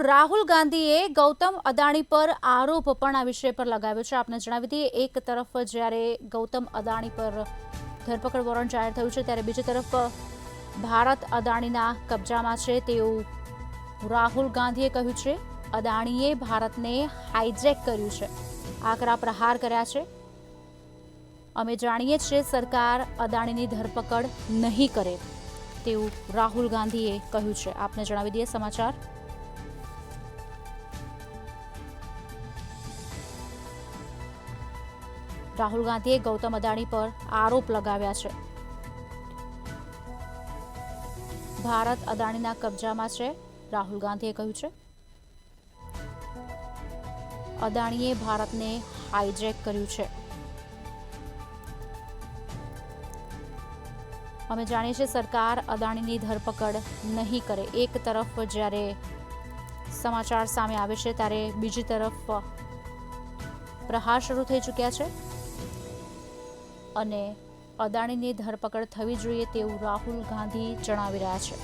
રાહુલ ગાંધીએ ગૌતમ અદાણી પર આરોપ પણ આ વિષય પર લગાવ્યો છે। આપને જણાવી દઈએ, એક તરફ જ્યારે ગૌતમ અદાણી પર ધરપકડ વોરંટ જાહેર થયું છે, ત્યારે બીજી તરફ ભારત અદાણીના કબજામાં છે તેવું રાહુલ ગાંધીએ કહ્યું છે। અદાણીએ ભારતને હાઈજેક કર્યું છે, આકરા પ્રહાર કર્યા છે। અમે જાણીએ છીએ સરકાર અદાણીની ધરપકડ નહીં કરે તેવું રાહુલ ગાંધીએ કહ્યું છે। આપને જણાવી દઈએ સમાચાર। રાહુલ ગાંધીએ ગૌતમ અદાણી પર આરોપ લગાવ્યા છે। ભારત અદાણીના કબજામાં છે, રાહુલ ગાંધીએ કહ્યું છે। અદાણીએ ભારતને હાઈજેક કર્યું છે। અમે જાણીએ છીએ સરકાર અદાણીની ધરપકડ નહીં કરે। એક તરફ જ્યારે સમાચાર સામે આવે છે, ત્યારે બીજી તરફ પ્રહાર શરૂ થઈ ચૂક્યા છે અને અદાણીની ધરપકડ થવી જોઈએ તેવું રાહુલ ગાંધી જણાવી રહ્યા છે।